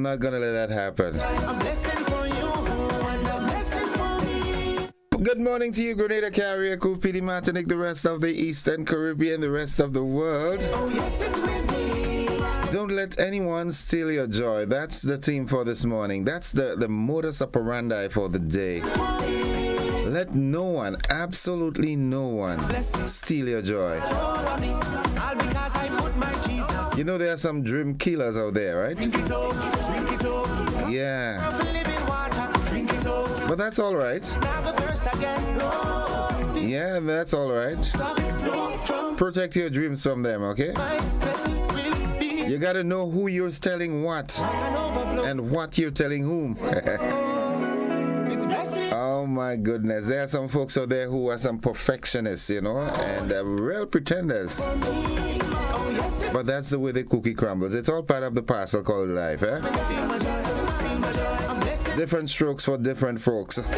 not gonna let that happen. A blessing for you and a blessing for me. Good morning to you, Grenada, Carriacou, Pidi, Martinique, the rest of the Eastern Caribbean, the rest of the world. Oh yes, it will be. Don't let anyone steal your joy. That's the theme for this morning. That's the modus operandi for the day. Let no one, absolutely no one, steal your joy. All because I put my Jesus. You know there are some dream killers out there, right? Drink it up. Yeah. Living water, drink it up. But that's all right. Never thirst again. Yeah, that's all right. Stop from Protect your dreams from them, okay? my blessing will be. You gotta know who you're telling what An overflow. and what you're telling whom. It's blessing. Oh my goodness, there are some folks out there who are some perfectionists, you know, and real pretenders. Oh yes, it But that's the way the cookie crumbles. It's all part of the parcel called life, eh? steal my joy. Steal my joy. I'm blessing Different strokes for different folks. for me.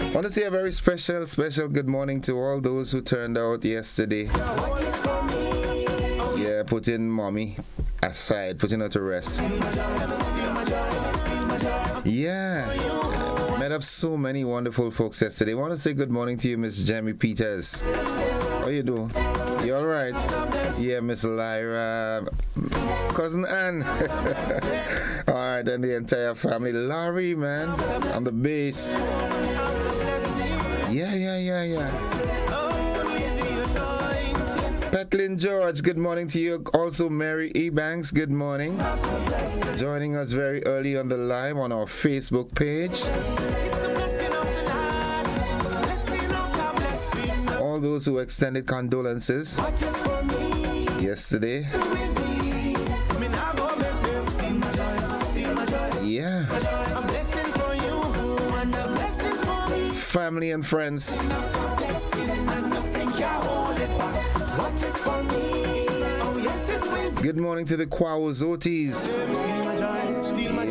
I want to say a very special good morning to all those who turned out yesterday. What is for me? Oh Yeah, putting mommy aside, putting her to rest. steal my joy. Steal my joy. Yeah. Met up so many wonderful folks yesterday. I want to say good morning to you, Miss Jamie Peters. How you doing? You all right? Yeah, Miss Lyra, Cousin Ann. All right, and the entire family. Laurie, man, on the bass. Yeah. Petlin George, good morning to you. Also, Mary E. Banks, good morning. Joining us very early on the live on our Facebook page. All those who extended condolences yesterday. Yeah. Family and friends. Good morning to the Kwazotis.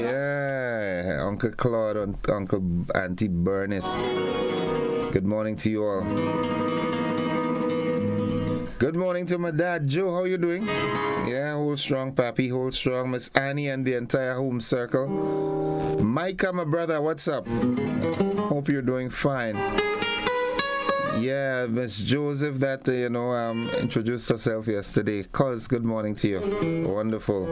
Yeah, Uncle Claude and Uncle Auntie Bernice. Good morning to you all. Good morning to my dad, Joe. How you doing? Yeah, hold strong, Pappy. Hold strong. Miss Annie and the entire home circle. Micah, my brother, what's up? Hope you're doing fine. Yeah, Miss Joseph that, introduced herself yesterday. Cuz, good morning to you. Wonderful.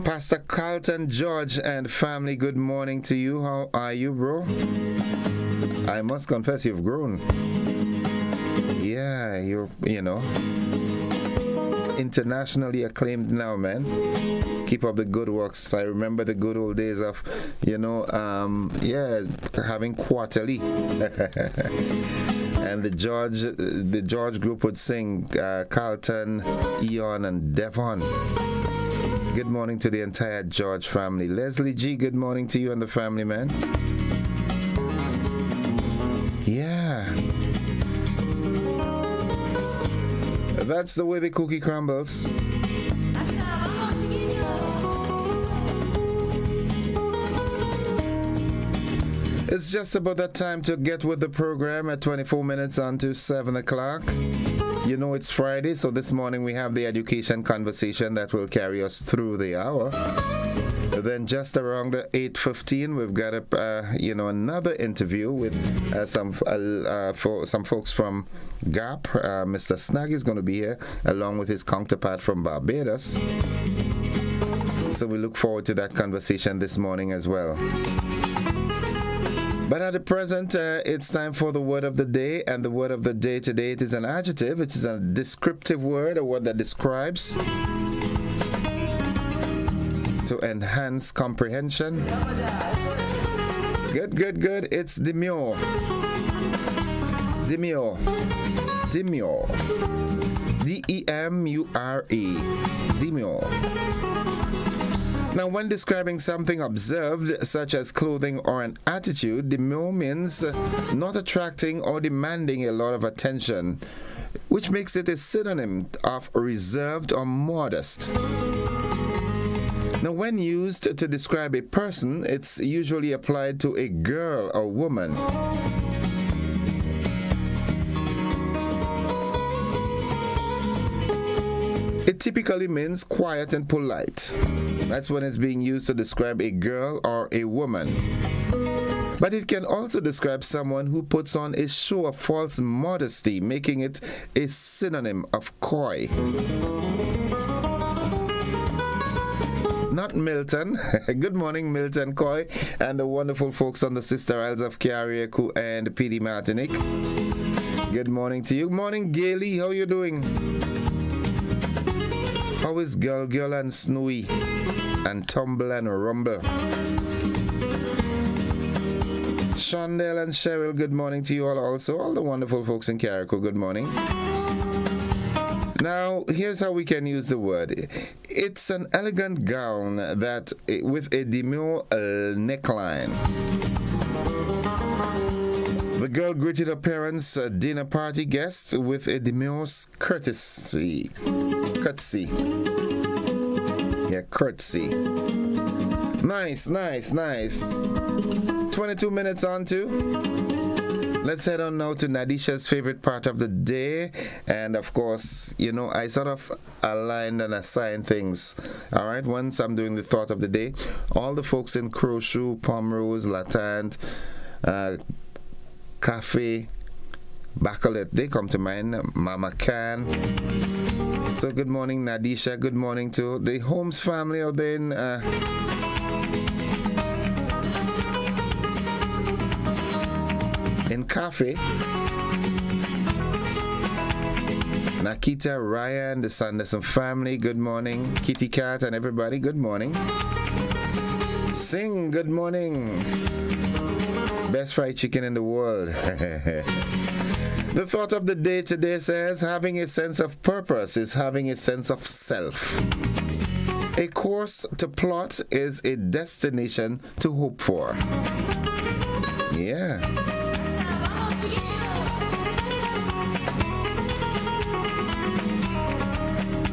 Pastor Carlton George and family, good morning to you. How are you, bro? I must confess you've grown. Yeah, you're, internationally acclaimed now, man. Keep up the good works. I remember the good old days of, having quarterly. And the George group would sing Carlton, Eon, and Devon. Good morning to the entire George family. Leslie G, good morning to you and the family, man. Yeah. That's the way the cookie crumbles. It's just about that time to get with the program at 24 minutes unto 7 o'clock. You know it's Friday, so this morning we have the education conversation that will carry us through the hour. Then just around 8:15, we've got another interview with some folks from GAP. Mr. Snag is going to be here along with his counterpart from Barbados. So we look forward to that conversation this morning as well. But at the present, it's time for the word of the day, and the word of the day today, it is an adjective. It is a descriptive word, a word that describes to enhance comprehension. Good. It's demure. Demure. D-E-M-U-R-E. Demure. Now, when describing something observed, such as clothing or an attitude, demure means not attracting or demanding a lot of attention, which makes it a synonym of reserved or modest. Now, when used to describe a person, it's usually applied to a girl or woman. It It typically means quiet and polite. That's when it's being used to describe a girl or a woman. But it can also describe someone who puts on a show of false modesty, making it a synonym of coy. Not Milton. Good morning, Milton Coy, and the wonderful folks on the Sister Isles of Carriacou and PD Martinique. Good morning to you. Morning, Gailey. How you doing? How is Girl and Snowy and Tumble and Rumble? Shondell and Cheryl, good morning to you all also. All the wonderful folks in Carriacou, good morning. Now, here's how we can use the word. It's an elegant gown that with a demure neckline. The girl greeted her parents' dinner party guests with a demure courtesy. Yeah, courtesy. Nice. 22 minutes on to. Let's head on now to Nadisha's favorite part of the day. And of course, I sort of aligned and assigned things. All right, once I'm doing the thought of the day, all the folks in Crowshoe, Pomrose, Latant, Cafe, Bacalet, they come to mind. Mama Can. So good morning, Nadisha. Good morning to the Holmes family out there in Cafe. Nakita, Ryan, the Sanderson family, good morning. Kitty Cat and everybody, good morning. Sing, good morning. Best fried chicken in the world. The thought of the day today says, having a sense of purpose is having a sense of self. A course to plot is a destination to hope for. Yeah.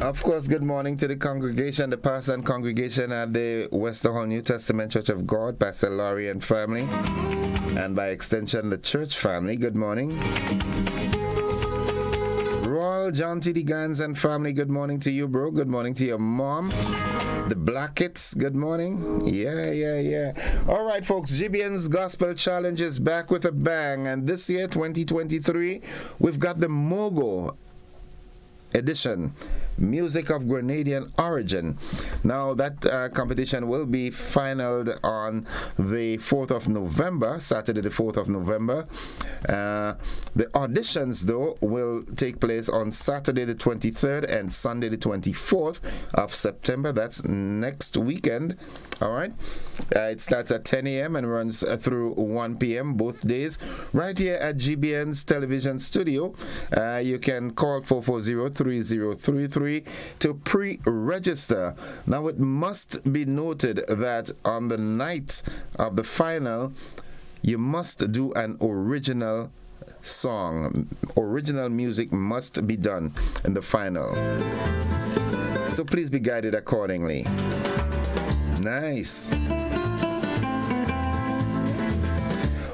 Of course, good morning to the congregation, the pastor and congregation at the Westerhall New Testament Church of God, Pastor Laurie and family, and by extension, the church family. Good morning. Royal John T. D. Gans and family, good morning to you, bro. Good morning to your mom. The Blackets, good morning. Yeah. All right, folks, GBN's Gospel Challenge is back with a bang, and this year, 2023, we've got the Mogo edition, music of Grenadian origin. Now that competition will be finaled on the 4th of November, Saturday the 4th of November. The auditions though will take place on Saturday the 23rd and Sunday the 24th of September. That's next weekend. All right. It starts at 10 a.m. and runs through 1 p.m. both days right here at GBN's television studio. You can call 440-3033 to pre-register. Now it must be noted that on the night of the final, you must do an original song. Original music must be done in the final. So please be guided accordingly. Nice.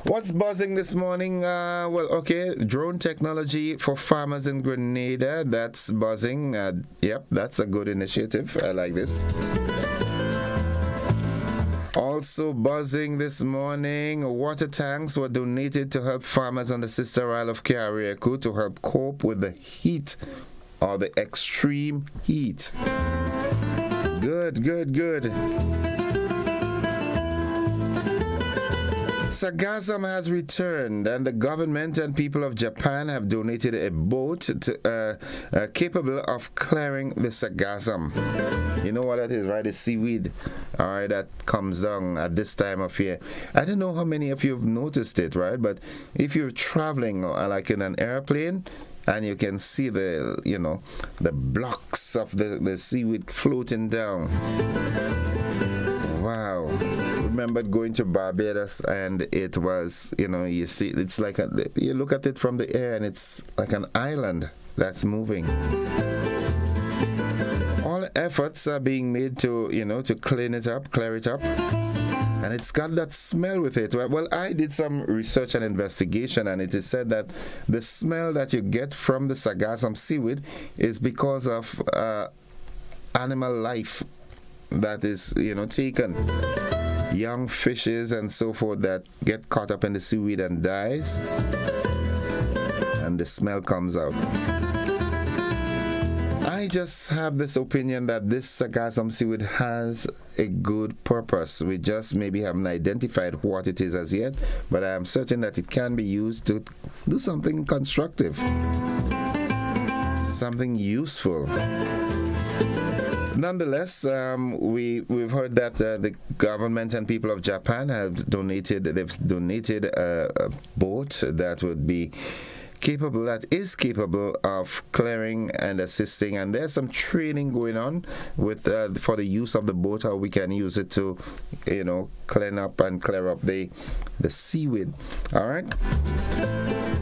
What's buzzing this morning? Drone technology for farmers in Grenada. That's buzzing. Yep, that's a good initiative. I like this. Also buzzing this morning, water tanks were donated to help farmers on the Sister Isle of Carriacou to help cope with the heat or the extreme heat. Good. Sargassum has returned, and the government and people of Japan have donated a boat capable of clearing the sargassum. You know what that is, right? The seaweed, all right, that comes down at this time of year. I don't know how many of you have noticed it, right? But if you're traveling like in an airplane, and you can see the blocks of the seaweed floating down. Wow. Remember going to Barbados, and it was, you see, it's like you look at it from the air and it's like an island that's moving. All efforts are being made to, to clean it up, clear it up. And it's got that smell with it. Well, I did some research and investigation, and it is said that the smell that you get from the sargassum seaweed is because of animal life that is, taken. Young fishes and so forth that get caught up in the seaweed and dies, and the smell comes out. I just have this opinion that this sargassum seaweed has a good purpose. We just maybe haven't identified what it is as yet, but I am certain that it can be used to do something constructive, something useful. Nonetheless, we've heard that the government and people of Japan have donated a boat that would be that is capable of clearing and assisting, and there's some training going on with for the use of the boat, how we can use it to clean up and clear up the seaweed. All right.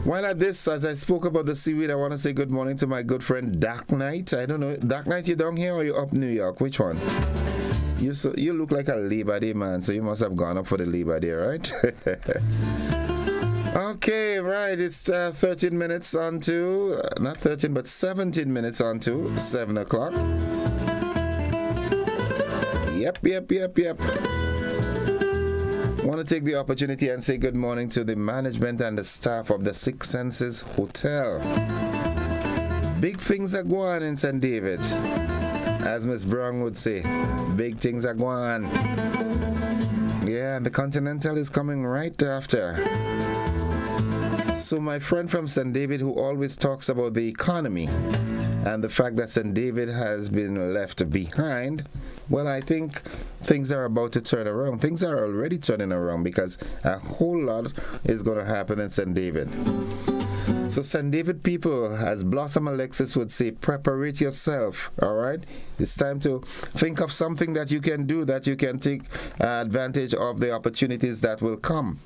While at this, as I spoke about the seaweed, I want to say good morning to my good friend Dark Knight. I don't know, Dark Knight, you down here or you up New York? Which one? You look like a Labor Day man, so you must have gone up for the Labor Day, right? Okay, right, it's 13 minutes on to, not 13, but 17 minutes on to 7 o'clock. Yep. Want to take the opportunity and say good morning to the management and the staff of the Six Senses Hotel. Big things are going on in St. David. As Miss Brown would say, big things are going on. Yeah, and the Continental is coming right after. So my friend from St. David, who always talks about the economy and the fact that St. David has been left behind, well, I think things are about to turn around. Things are already turning around because a whole lot is going to happen in St. David. So St. David people, as Blossom Alexis would say, preparate yourself, all right? It's time to think of something that you can do, that you can take advantage of the opportunities that will come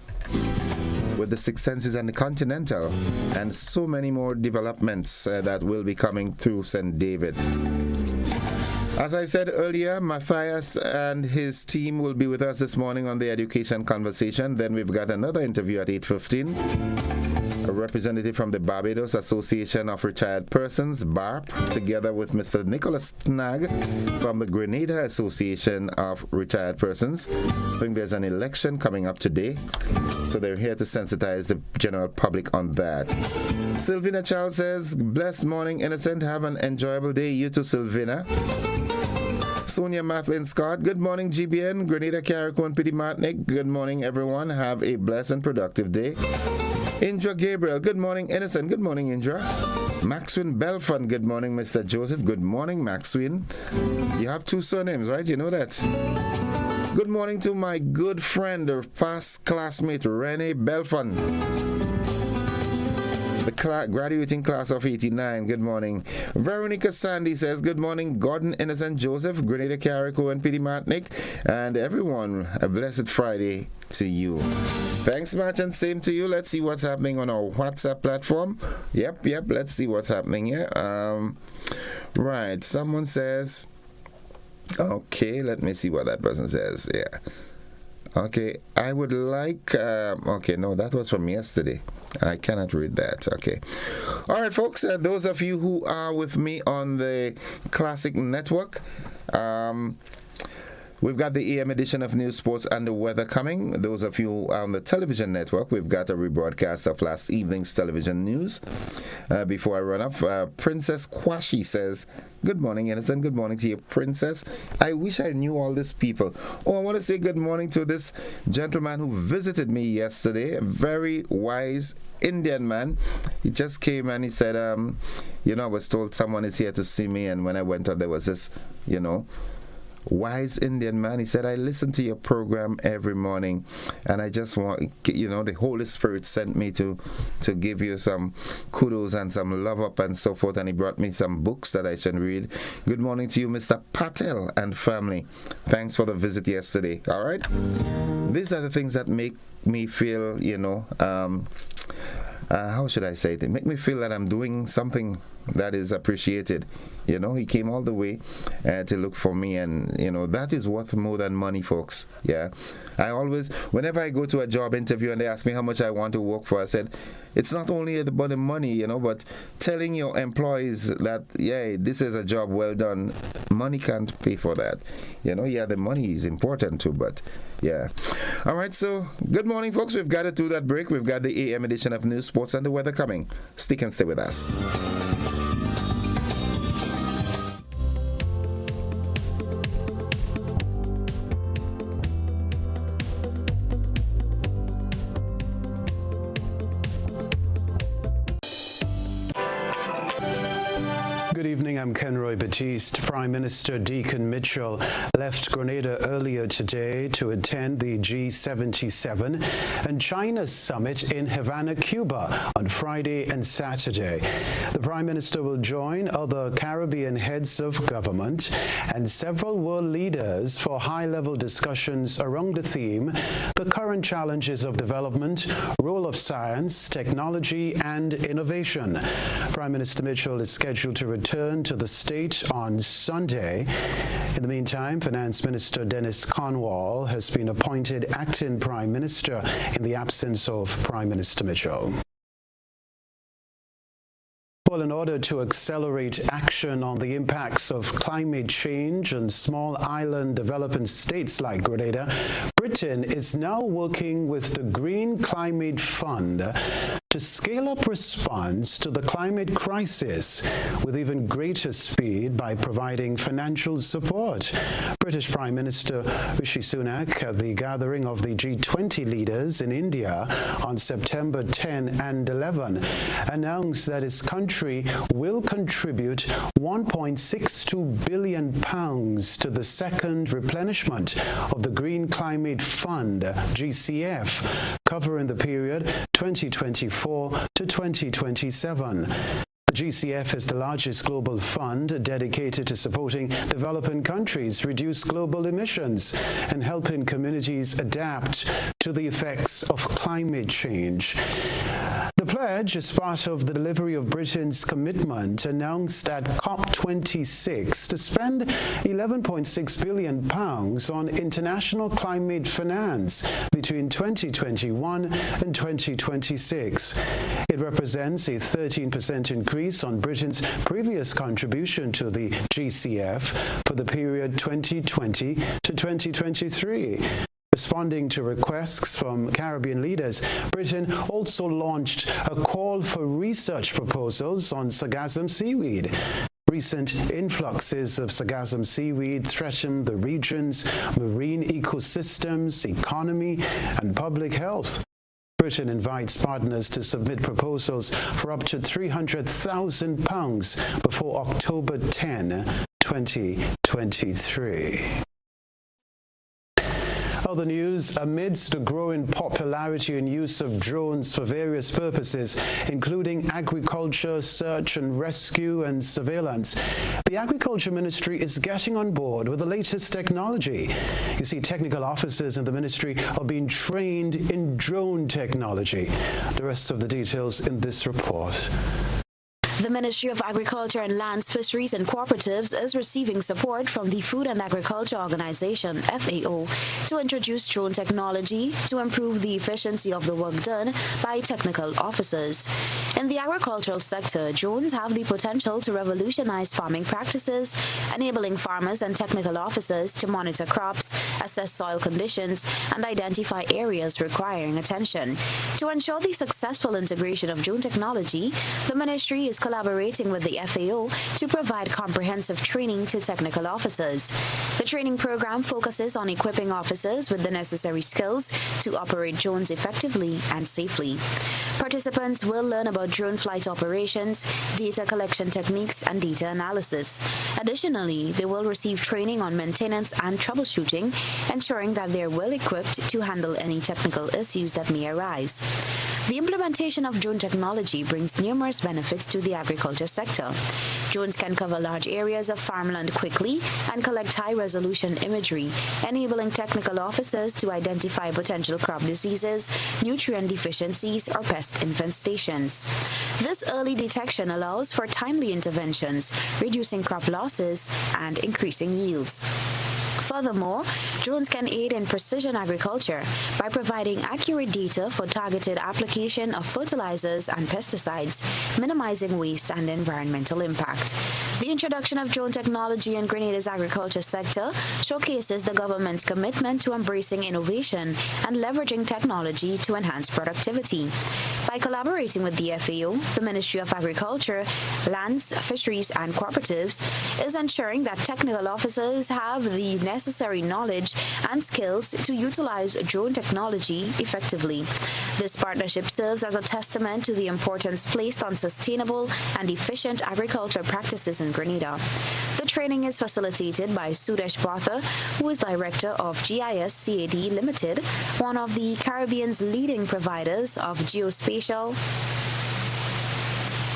with the Six Senses and the Continental, and so many more developments that will be coming through St. David. As I said earlier, Matthias and his team will be with us this morning on the Education Conversation. Then we've got another interview at 8:15. A representative from the Barbados Association of Retired Persons, BARP, together with Mr. Nicholas Snag from the Grenada Association of Retired Persons. I think there's an election coming up today, so they're here to sensitize the general public on that. Sylvina Charles says, blessed morning, innocent. Have an enjoyable day. You too, Sylvina. Sonia Mathlin Scott, good morning, GBN, Grenada, Carriacou, and Pity Martinique. Good morning, everyone. Have a blessed and productive day. Indra Gabriel, good morning, Innocent. Good morning, Indra. Maxwin Belfon, good morning, Mr. Joseph. Good morning, Maxwin. You have two surnames, right? You know that. Good morning to my good friend, or past classmate, Rene Belfon. The graduating class of 89. Good morning. Veronica Sandy says, good morning, Gordon, Innocent, Joseph, Grenada, Carriacou, and Pity Martinique, and everyone, a blessed Friday to you. Thanks much, and same to you. Let's see what's happening on our WhatsApp platform. Yep, let's see what's happening here. Right, someone says, okay, let me see what that person says. Yeah. Okay, I would like, okay, no, that was from yesterday. I cannot read that. Okay. All right, folks, those of you who are with me on the Classic Network, we've got the AM edition of News, Sports, and the Weather coming. Those of you on the television network, we've got a rebroadcast of last evening's television news. Before I run off, Princess Kwasi says, good morning, Innocent. Good morning to you, Princess. I wish I knew all these people. Oh, I want to say good morning to this gentleman who visited me yesterday, a very wise Indian man. He just came and he said, I was told someone is here to see me, and when I went out, there was this, wise Indian man. He said, I listen to your program every morning, and I just want, the Holy Spirit sent me to give you some kudos and some love up and so forth, and he brought me some books that I should read. Good morning to you, Mr. Patel and family. Thanks for the visit yesterday. All right? These are the things that make me feel, how should I say it? They make me feel that I'm doing something That is appreciated. He came all the way to look for me, and that is worth more than money, folks. Yeah, I always, whenever I go to a job interview and they ask me how much I want to work for, I said it's not only about the money, but telling your employees that this is a job well done. Money can't pay for that. The money is important too, but yeah. All right, so good morning, folks. We've got to do that break. We've got the AM edition of News, Sports, and the weather coming. Stick and stay with us. Good evening, I'm Kenroy Batiste. Prime Minister Deacon Mitchell left Grenada earlier today to attend the G77 and China summit in Havana, Cuba on Friday and Saturday. The Prime Minister will join other Caribbean heads of government and several world leaders for high-level discussions around the theme, the current challenges of development, role of science, technology, and innovation. Prime Minister Mitchell is scheduled to return to the state on Sunday. In the meantime, Finance Minister Dennis Cornwall has been appointed acting Prime Minister in the absence of Prime Minister Mitchell. Well, in order to accelerate action on the impacts of climate change in small island developing states like Grenada, Britain is now working with the Green Climate Fund to scale up response to the climate crisis with even greater speed by providing financial support. British Prime Minister Rishi Sunak at the gathering of the G20 leaders in India on September 10 and 11 announced that his country will contribute £1.62 billion to the second replenishment of the Green Climate Fund, GCF, covering the period 2024 to 2027. The GCF is the largest global fund dedicated to supporting developing countries reduce global emissions and helping communities adapt to the effects of climate change. The pledge is part of the delivery of Britain's commitment announced at COP26 to spend £11.6 billion on international climate finance between 2021 and 2026. It represents a 13% increase on Britain's previous contribution to the GCF for the period 2020 to 2023. Responding to requests from Caribbean leaders, Britain also launched a call for research proposals on sargassum seaweed. Recent influxes of sargassum seaweed threaten the region's marine ecosystems, economy, and public health. Britain invites partners to submit proposals for up to £300,000 before October 10, 2023. Other news, amidst the growing popularity and use of drones for various purposes, including agriculture, search and rescue, and surveillance, the Agriculture Ministry is getting on board with the latest technology. You see, technical officers in the ministry are being trained in drone technology. The rest of the details in this report. The Ministry of Agriculture and Lands, Fisheries and Cooperatives is receiving support from the Food and Agriculture Organization, FAO, to introduce drone technology to improve the efficiency of the work done by technical officers. In the agricultural sector, drones have the potential to revolutionize farming practices, enabling farmers and technical officers to monitor crops, assess soil conditions, and identify areas requiring attention. To ensure the successful integration of drone technology, the Ministry is collaborating with the FAO to provide comprehensive training to technical officers. The training program focuses on equipping officers with the necessary skills to operate drones effectively and safely. Participants will learn about drone flight operations, data collection techniques, and data analysis. Additionally, they will receive training on maintenance and troubleshooting, ensuring that they are well equipped to handle any technical issues that may arise. The implementation of drone technology brings numerous benefits to the agriculture sector. Drones can cover large areas of farmland quickly and collect high-resolution imagery, enabling technical officers to identify potential crop diseases, nutrient deficiencies, or pest infestations. This early detection allows for timely interventions, reducing crop losses and increasing yields. Furthermore, drones can aid in precision agriculture by providing accurate data for targeted application of fertilizers and pesticides, minimizing waste and environmental impact. The introduction of drone technology in Grenada's agriculture sector showcases the government's commitment to embracing innovation and leveraging technology to enhance productivity. By collaborating with the FAO, the Ministry of Agriculture, Lands, Fisheries and Cooperatives is ensuring that technical officers have the necessary knowledge and skills to utilize drone technology effectively. This partnership serves as a testament to the importance placed on sustainable and efficient agriculture practices in Grenada. The training is facilitated by Sudesh Bartha, who is Director of GIS CAD Limited, one of the Caribbean's leading providers of geospatial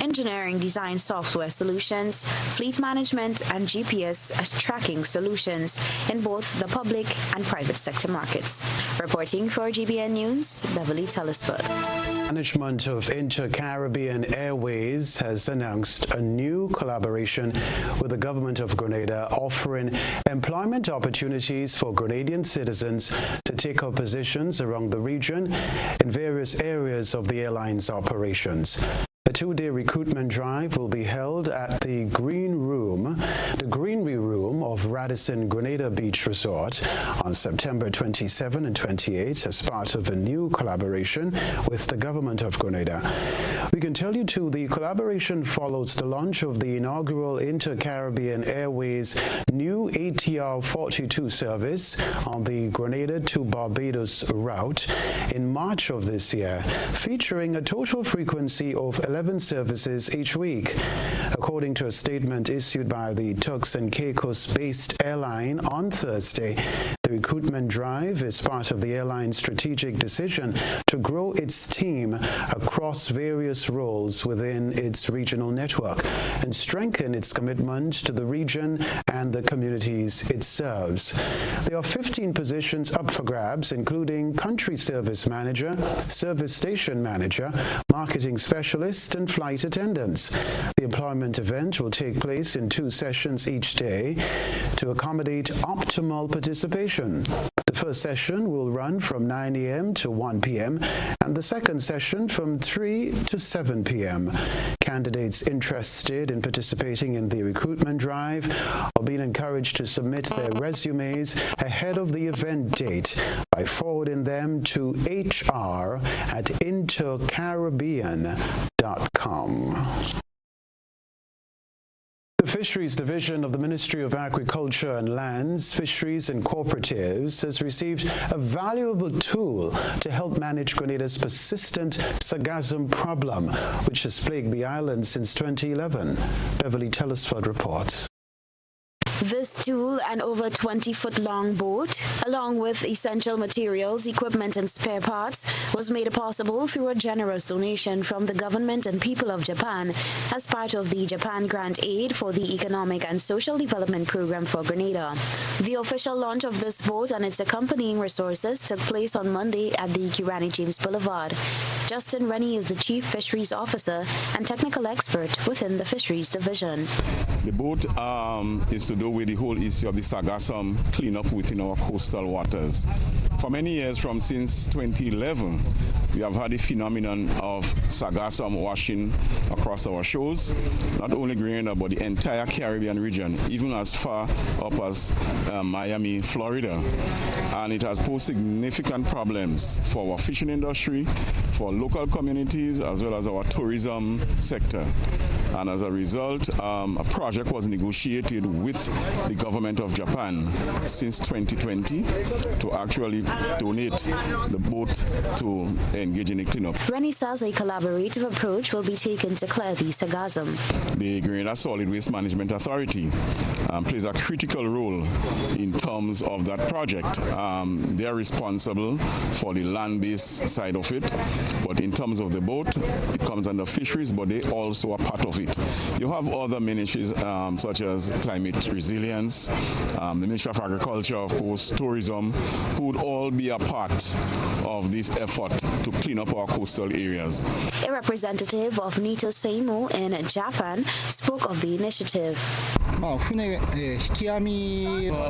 engineering design software solutions, fleet management, and GPS tracking solutions in both the public and private sector markets. Reporting for GBN News, Beverly Telesford. Management of Inter-Caribbean Airways has announced a new collaboration with the government of Grenada, offering employment opportunities for Grenadian citizens to take up positions around the region in various areas of the airline's operations. A two-day recruitment drive will be held at the Greenery Room of Radisson Grenada Beach Resort on September 27 and 28 as part of a new collaboration with the government of Grenada. We can tell you too, the collaboration follows the launch of the inaugural Inter-Caribbean Airways new ATR 42 service on the Grenada to Barbados route in March of this year, featuring a total frequency of 11 services each week. According to a statement issued by the Turks and Caicos-based airline on Thursday, the recruitment drive is part of the airline's strategic decision to grow its team across various roles within its regional network and strengthen its commitment to the region and the communities it serves. There are 15 positions up for grabs, including country service manager, service station manager, marketing specialist, and flight attendants. The employment event will take place in 2 sessions each day to accommodate optimal participation. The first session will run from 9 a.m. to 1 p.m. and the second session from 3 to 7 p.m. Candidates interested in participating in the recruitment drive are being encouraged to submit their resumes ahead of the event date by forwarding them to hr@intercaribbean.com. The Fisheries Division of the Ministry of Agriculture and Lands, Fisheries and Cooperatives has received a valuable tool to help manage Grenada's persistent sargassum problem, which has plagued the island since 2011. Beverly Telesford reports. This tool, an over 20-foot-long boat, along with essential materials, equipment, and spare parts, was made possible through a generous donation from the government and people of Japan as part of the Japan Grant Aid for the Economic and Social Development Program for Grenada. The official launch of this boat and its accompanying resources took place on Monday at the Kirani James Boulevard. Justin Rennie is the Chief Fisheries Officer and technical expert within the Fisheries Division. The boat is to do with the whole issue of the sargassum cleanup within our coastal waters. For many years, since 2011, we have had a phenomenon of sargassum washing across our shores, not only Grenada, but the entire Caribbean region, even as far up as Miami, Florida. And it has posed significant problems for our fishing industry, for local communities, as well as our tourism sector. And as a result, a project was negotiated with the government of Japan since 2020 to actually donate the boat to engage in a cleanup. Rennie says a collaborative approach will be taken to clear the sargassum. The Grenada Solid Waste Management Authority plays a critical role in terms of that project. They are responsible for the land-based side of it, but in terms of the boat, it comes under fisheries, but they also are part of it. it. You have other ministries such as climate resilience, the Ministry of Agriculture, of course, tourism, who would all be a part of this effort to clean up our coastal areas. A representative of Nito Seimo in Japan spoke of the initiative.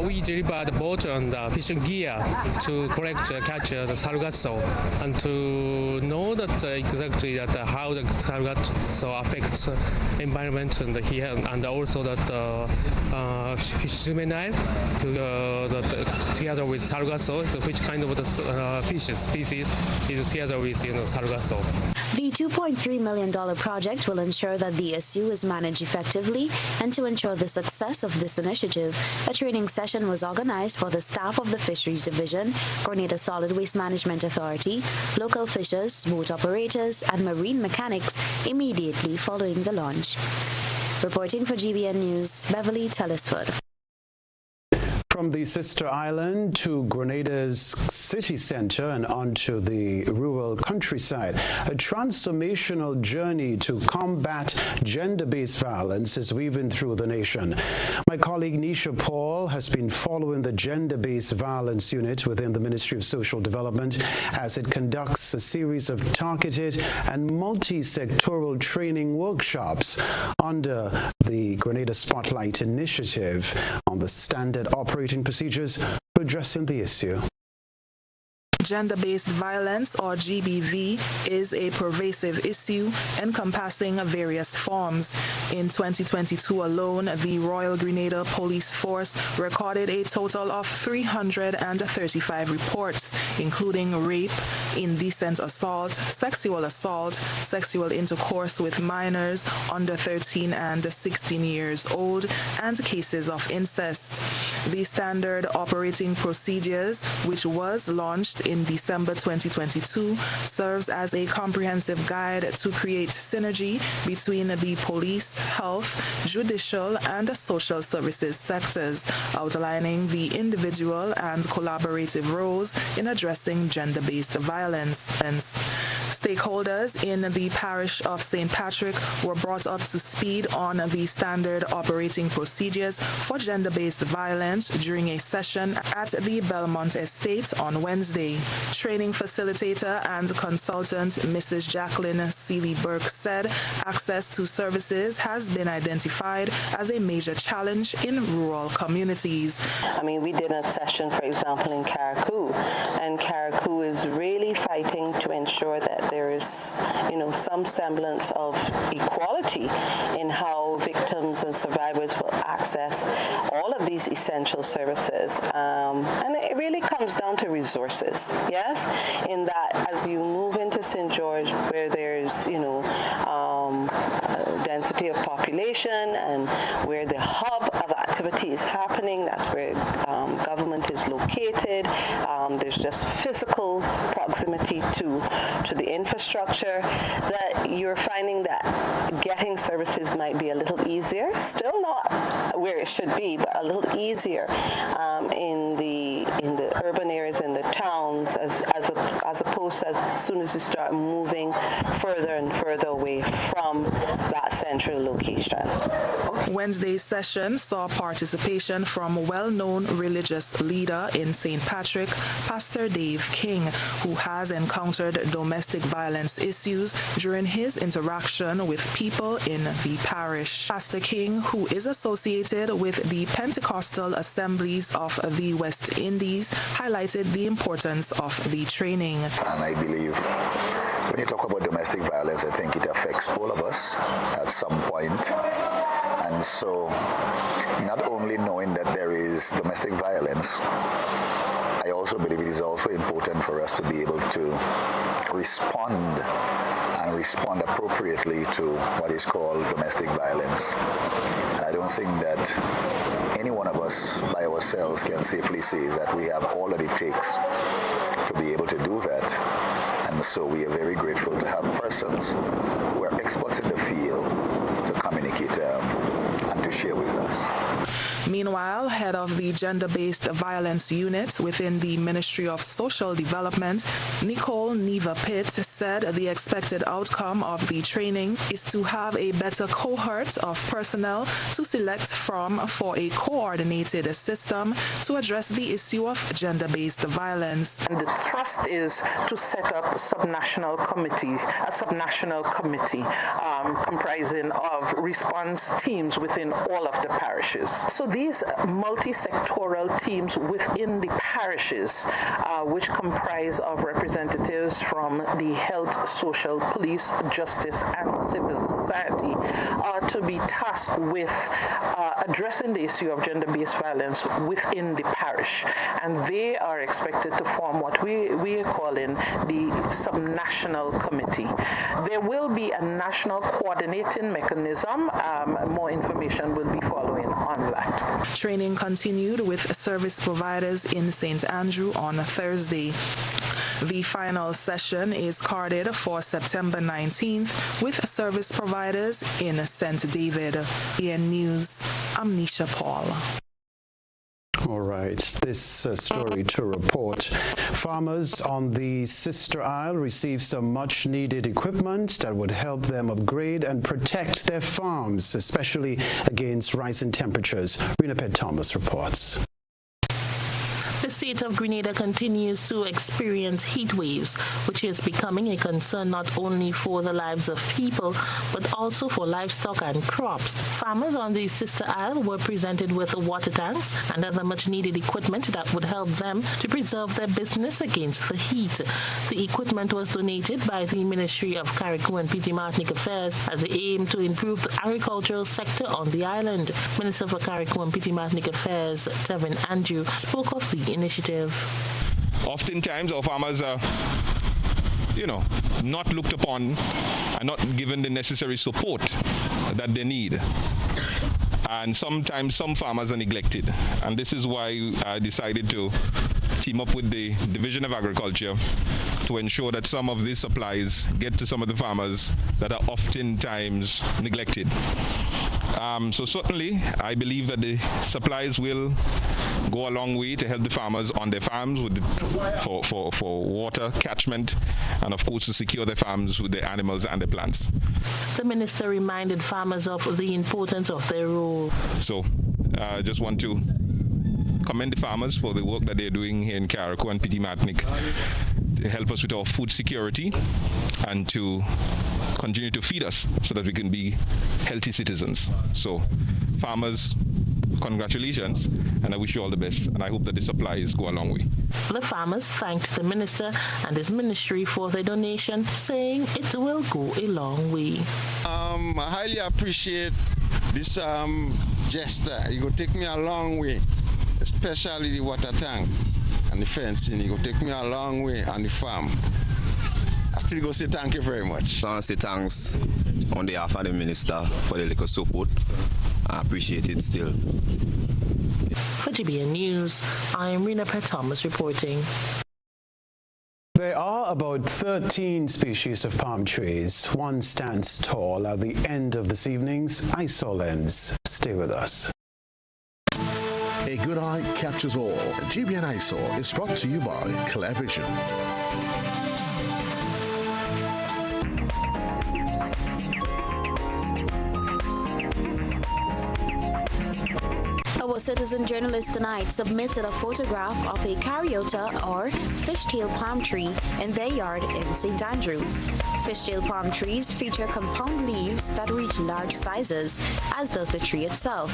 We deliver the boat and fishing gear to catch the sargasso, and to know that exactly that how the sargasso affects environment and here, and also that fish juvenile together with sargasso, so which kind of the fish species is together with sargasso. The $2.3 million project will ensure that the issue is managed effectively, and to ensure the success of this initiative, a training session was organized for the staff of the Fisheries Division, Grenada Solid Waste Management Authority, local fishers, boat operators, and marine mechanics immediately following the launch. Reporting for GBN News, Beverly Telesford. From the sister island to Grenada's city center and onto the rural countryside, a transformational journey to combat gender-based violence is weaving through the nation. My colleague Nisha Paul has been following the gender-based violence unit within the Ministry of Social Development as it conducts a series of targeted and multi-sectoral training workshops under the Grenada Spotlight Initiative on the standard operating procedures for addressing the issue. Gender-based violence, or GBV, is a pervasive issue encompassing various forms. In 2022 alone, the Royal Grenada Police Force recorded a total of 335 reports, including rape, indecent assault, sexual intercourse with minors under 13 and 16 years old, and cases of incest. The standard operating procedures, which was launched in December 2022, serves as a comprehensive guide to create synergy between the police, health, judicial, and social services sectors, outlining the individual and collaborative roles in addressing gender-based violence. Stakeholders in the parish of St. Patrick were brought up to speed on the standard operating procedures for gender-based violence during a session at the Belmont Estate on Wednesday. Training facilitator and consultant Mrs. Jacqueline Seeley-Burke said access to services has been identified as a major challenge in rural communities. I mean, we did a session, for example, in Carriacou, and Carriacou is really fighting to ensure that there is, some semblance of equality in how victims and survivors will access all of these essential services. And it really comes down to resources, yes? In that, as you move into St. George, where there's, density of population and where the hub of activity is happening, that's where government is located. There's just physical proximity to the infrastructure, that you're finding that getting services might be a little easier, still not where it should be, but a little easier in the urban areas, in the towns, as opposed to as soon as you start moving further and further away from that central location. Wednesday's session saw participation from well-known religious leader in St. Patrick, Pastor Dave King, who has encountered domestic violence issues during his interaction with people in the parish. Pastor King, who is associated with the Pentecostal Assemblies of the West Indies, highlighted the importance of the training. And I believe when you talk about domestic violence, I think it affects all of us at some point. And so, not only knowing that there is domestic violence, I also believe it is also important for us to be able to respond appropriately to what is called domestic violence. And I don't think that any one of us by ourselves can safely say that we have all that it takes to be able to do that. And so we are very grateful to have persons who are experts in the field to communicate and to to share with us. Meanwhile, head of the Gender-Based Violence Unit within the Ministry of Social Development, Nicole Neva-Pitt, said the expected outcome of the training is to have a better cohort of personnel to select from for a coordinated system to address the issue of gender-based violence. And the thrust is to set up a subnational committee comprising of response teams within all of the parishes. So these multi-sectoral teams within the parishes, which comprise of representatives from the health, social, police, justice, and civil society, are to be tasked with addressing the issue of gender-based violence within the parish. And they are expected to form what we are calling the subnational committee. There will be a national coordinating mechanism. More information will be following on that. Training continued with service providers in St. Andrew on Thursday. The final session is carded for September 19th with service providers in St. David. AN News, I'm Nisha Paul. All right, this story to report. Farmers on the Sister Isle received some much-needed equipment that would help them upgrade and protect their farms, especially against rising temperatures. Rena Pett Thomas reports. The state of Grenada continues to experience heat waves, which is becoming a concern not only for the lives of people, but also for livestock and crops. Farmers on the Sister Isle were presented with water tanks and other much-needed equipment that would help them to preserve their business against the heat. The equipment was donated by the Ministry of Carriacou and Petite Martinique Affairs as they aim to improve the agricultural sector on the island. Minister for Carriacou and Petite Martinique Affairs, Tevin Andrew, spoke of the initiative. Oftentimes our farmers are, not looked upon and not given the necessary support that they need. And sometimes some farmers are neglected. And this is why I decided to team up with the Division of Agriculture to ensure that some of these supplies get to some of the farmers that are oftentimes neglected. So certainly, I believe that the supplies will go a long way to help the farmers on their farms for water catchment, and of course to secure their farms with their animals and their plants. The minister reminded farmers of the importance of their role. So I just want to commend the farmers for the work that they're doing here in Carriacou and Petite Martinique to help us with our food security and to continue to feed us so that we can be healthy citizens. So farmers, congratulations, and I wish you all the best, and I hope that the supplies go a long way. The farmers thanked the minister and his ministry for their donation, saying it will go a long way. I highly appreciate this gesture. It will take me a long way, especially the water tank and the fencing. It will take me a long way on the farm. I still go say thank you very much. I want to say thanks on behalf of the minister for the little support. I appreciate it still. For GBN News, I am Rena Pett Thomas reporting. There are about 13 species of palm trees. One stands tall at the end of this evening's ISOL lens. Stay with us. A good eye captures all. GBN ISOL is brought to you by Clear Vision. Our citizen journalist tonight submitted a photograph of a caryota or fishtail palm tree in their yard in St. Andrew. Fishtail palm trees feature compound leaves that reach large sizes, as does the tree itself.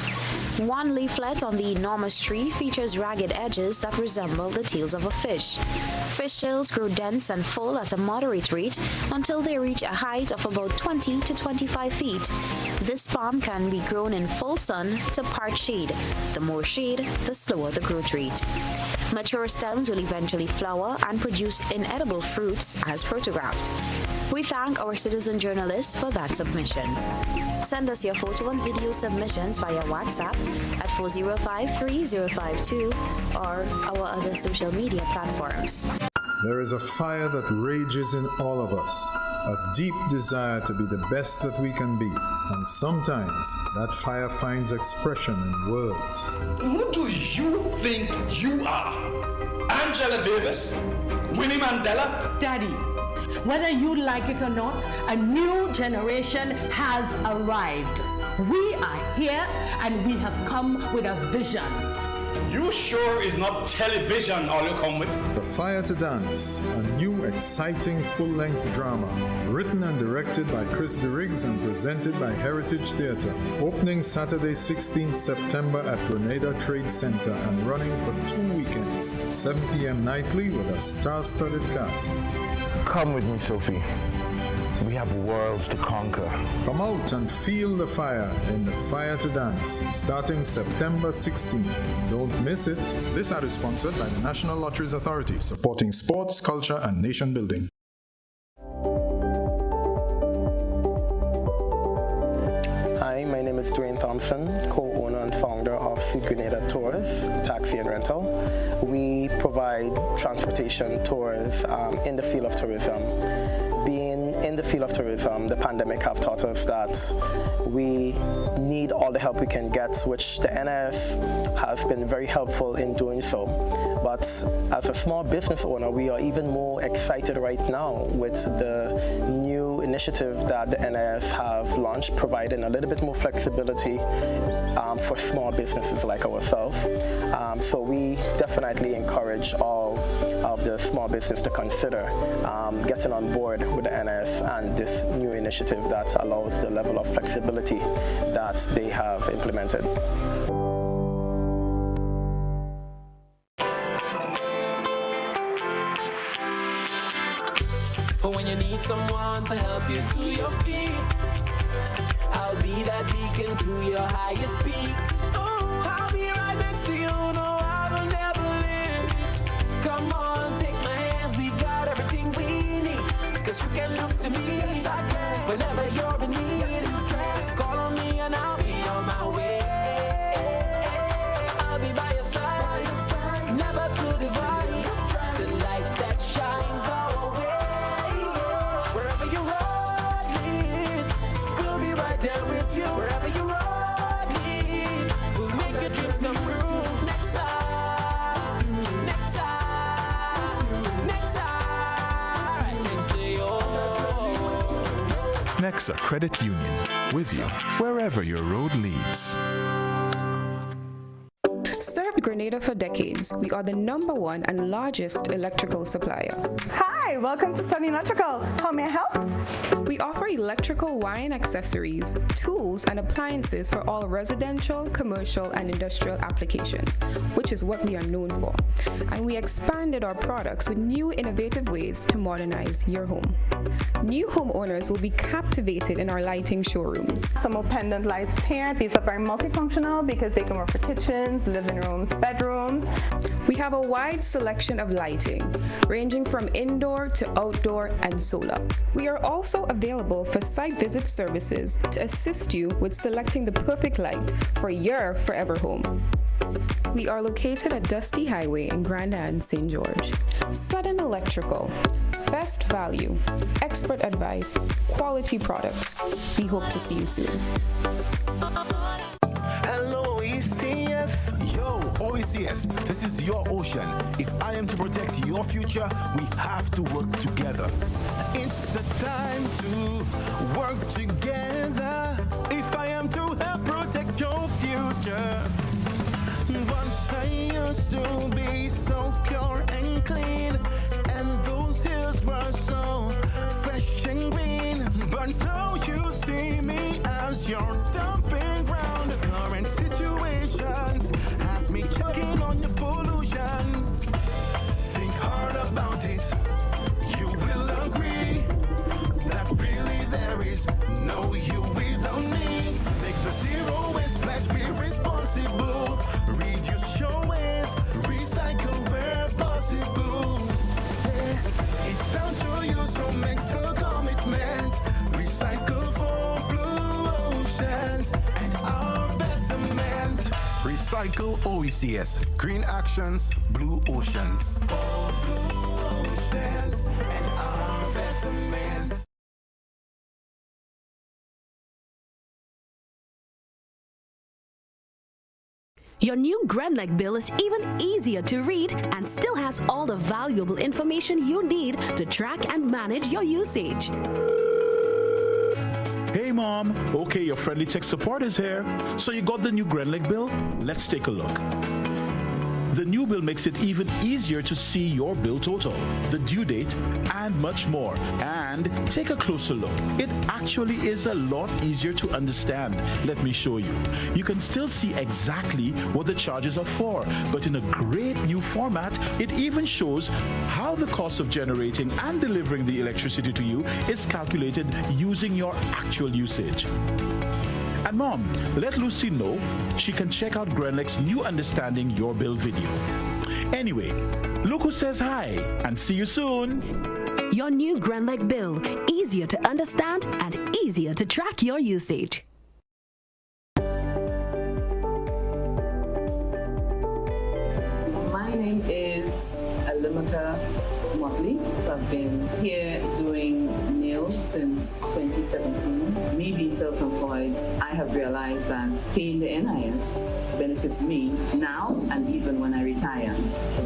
One leaflet on the enormous tree features ragged edges that resemble the tails of a fish. Fishtails grow dense and full at a moderate rate until they reach a height of about 20 to 25 feet. This palm can be grown in full sun to part shade. The more shade, the slower the growth rate. Mature stems will eventually flower and produce inedible fruits as photographed. We thank our citizen journalists for that submission. Send us your photo and video submissions via WhatsApp at 405-3052 or our other social media platforms. There is a fire that rages in all of us. a deep desire to be the best that we can be. And sometimes that fire finds expression in words. Who do you think you are? Angela Davis? Winnie Mandela? Daddy, whether you like it or not, a new generation has arrived. We are here and we have come with a vision. You sure it's not television all you come with? The Fire to Dance, a new exciting full-length drama, written and directed by Chris DeRiggs and presented by Heritage Theatre. Opening Saturday 16th September at Grenada Trade Center and running for 2 weekends, 7 p.m. nightly with a star-studded cast. Come with me, Sophie. We have worlds to conquer. Come out and feel the fire in the Fire to Dance, starting September 16th. Don't miss it. This ad is sponsored by the National Lotteries Authority, supporting sports, culture, and nation building. Hi, my name is Dwayne Thompson, co-owner and founder of Grenada Tours, Taxi and Rental. We provide transportation tours in the field of tourism. Being in the field of tourism, the pandemic have taught us that we need all the help we can get, which the NIF has been very helpful in doing so. But as a small business owner, we are even more excited right now with the new initiative that the NIF have launched, providing a little bit more flexibility for small businesses like ourselves. So we definitely encourage all of the small business to consider getting on board with the NIF and this new initiative that allows the level of flexibility that they have implemented. When you need someone to help you to your feet, I'll be that beacon to your highest peak. Oh, I'll be right next to you, no, I will never leave. Come on, take my hands, we got everything we need. Cause you can look to me whenever you're in need. Just call on me and I'll be on my way. I'll be by your side, never to divide, to light that shines our way. Wherever your road leads, we'll be right there with you. Wherever your road leads, we'll make your dreams come true. Next side, next side, next side, right next to you. Nexa Credit Union, with you wherever your road leads. Served Grenada for decades, we are the #1 and largest electrical supplier. Hi, welcome to Sunny Electrical. How may I help? We offer electrical wiring accessories, tools, and appliances for all residential, commercial, and industrial applications, which is what we are known for. And we expanded our products with new innovative ways to modernize your home. New homeowners will be captivated in our lighting showrooms. Some more pendant lights here. These are very multifunctional because they can work for kitchens, living rooms, bedrooms. We have a wide selection of lighting, ranging from indoor to outdoor and solar. We are also available for site visit services to assist you with selecting the perfect light for your forever home. We are located at Dusty Highway in Grenada, St. George. Sudden Electrical. Best value, expert advice, quality products. We hope to see you soon. Hello, ECS. Yo, OECS, this is your ocean. If I am to protect your future, we have to work together. It's the time to work together. If I am to help protect your future. Once I used to be so pure and clean, and those hills were so fresh and green. But now you see me as your dumping ground. Current situations has me choking on your pollution. Think hard about it. You will agree that really there is no you without me. Make the zero waste pledge, be responsible. Reduce your waste, recycle where possible. It's down to you, so make the commitment. Recycle for blue oceans and our betterment. Recycle OECS, green actions, blue oceans. For blue oceans and our betterment. Your new Grenleg bill is even easier to read and still has all the valuable information you need to track and manage your usage. Hey Mom, okay, your friendly tech support is here. So you got the new Grenleg bill? Let's take a look. The new bill makes it even easier to see your bill total, the due date, and much more. And take a closer look. It actually is a lot easier to understand. Let me show you. You can still see exactly what the charges are for, but in a great new format, it even shows how the cost of generating and delivering the electricity to you is calculated using your actual usage. And Mom, let Lucy know she can check out Grenleg's new Understanding Your Bill video. Anyway, look who says hi, and see you soon. Your new Grenleg bill, easier to understand and easier to track your usage. My name is Alimaka Motley. I've been here doing nails since 2017. Me being self-employed, I have realized that paying the NIS benefits me now and even when I retire.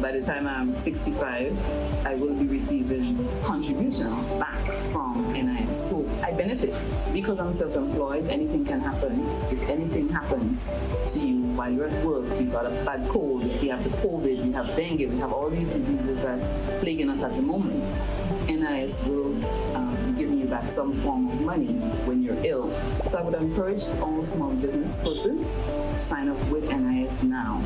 By the time I'm 65, I will be receiving contributions back from NIS. So I benefit because I'm self-employed. Anything can happen. If anything happens to you while you're at work, you've got a bad cold, you have the COVID, you have dengue, we have all these diseases that's plaguing us at the moment. NIS will be giving you back some form of money when you're ill. So I would encourage all small business persons to sign up with NIS now.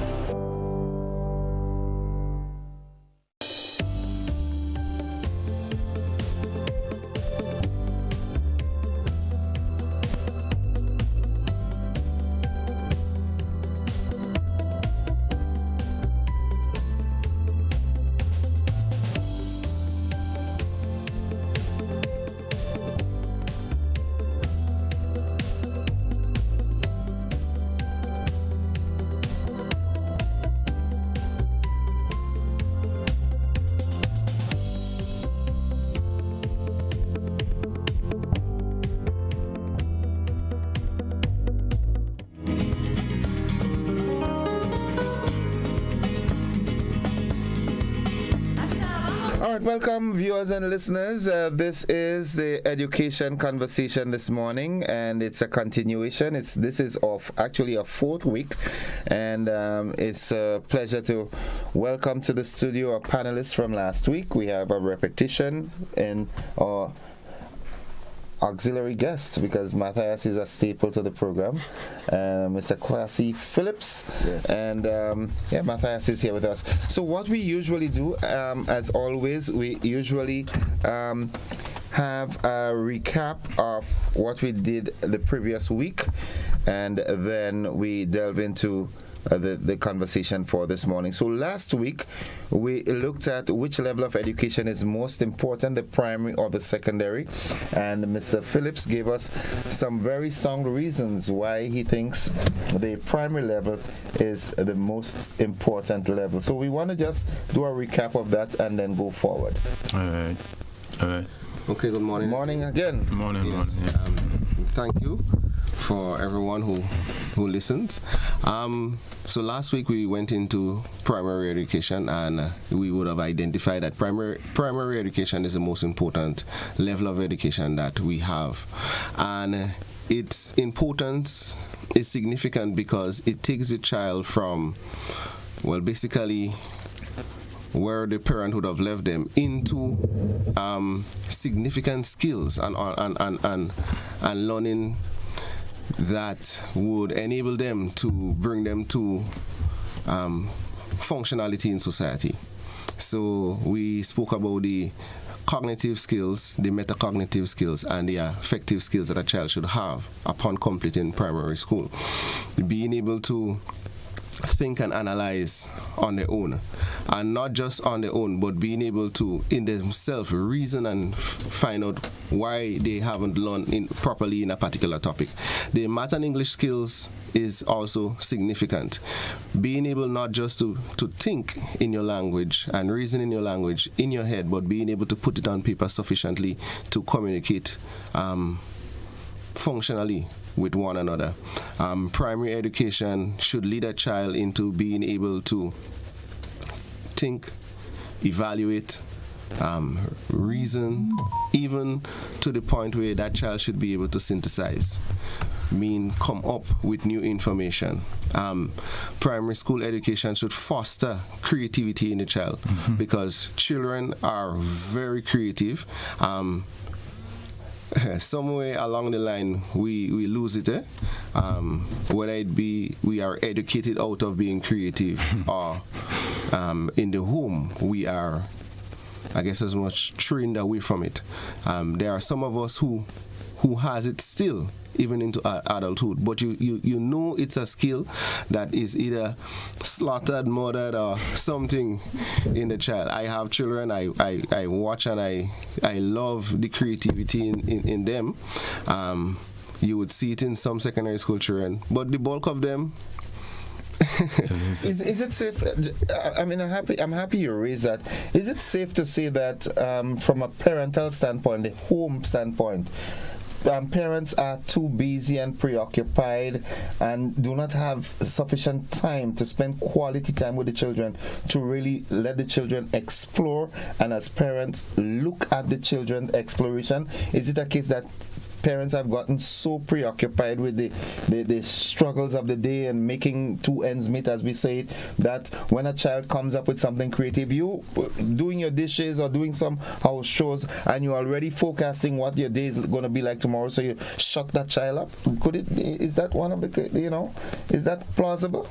All right, welcome viewers and listeners. This is the education conversation this morning, and it's a continuation. This is actually a fourth week, and it's a pleasure to welcome to the studio a panelist from last week. We have a repetition in our auxiliary guest because Matthias is a staple to the program, Mr. Kwasi Phillips, yes. And Matthias is here with us. So what we usually do, as always, we usually have a recap of what we did the previous week, and then we delve into the conversation for this morning. So last week we looked at which level of education is most important, the primary or the secondary, and Mr. Phillips gave us some very sound reasons why he thinks the primary level is the most important level. So we want to just do a recap of that and then go forward. All right. Okay, good morning. Good morning again. Good morning. Yes. Thank you for everyone who listened. So last week we went into primary education, and we would have identified that primary education is the most important level of education that we have, and its importance is significant because it takes the child from, well, basically where the parent would have left them into significant skills and learning that would enable them to bring them to functionality in society. So we spoke about the cognitive skills, the metacognitive skills, and the affective skills that a child should have upon completing primary school. Being able to think and analyze on their own, and not just on their own, but being able to in themselves reason and find out why they haven't learned properly in a particular topic. The math and English skills is also significant. Being able not just to think in your language and reason in your language in your head, but being able to put it on paper sufficiently to communicate functionally with one another. Primary education should lead a child into being able to think, evaluate, reason, even to the point where that child should be able to synthesize, come up with new information. Primary school education should foster creativity in the child, because children are very creative. Somewhere along the line we lose it, whether it be we are educated out of being creative or in the home we are, I guess, as much trained away from it. There are some of us who has it still, even into adulthood, but you know it's a skill that is either slaughtered, murdered, or something in the child. I have children, I watch and I love the creativity in them. You would see it in some secondary school children, but the bulk of them, is it safe? I mean, I'm happy you raised that. Is it safe to say that from a parental standpoint, the home standpoint, parents are too busy and preoccupied and do not have sufficient time to spend quality time with the children to really let the children explore, and as parents look at the children's exploration? Is it a case that parents have gotten so preoccupied with the struggles of the day and making two ends meet, as we say it, that when a child comes up with something creative, you doing your dishes or doing some house chores and you're already forecasting what your day is going to be like tomorrow, so you shut that child up? Is that one of the, is that plausible?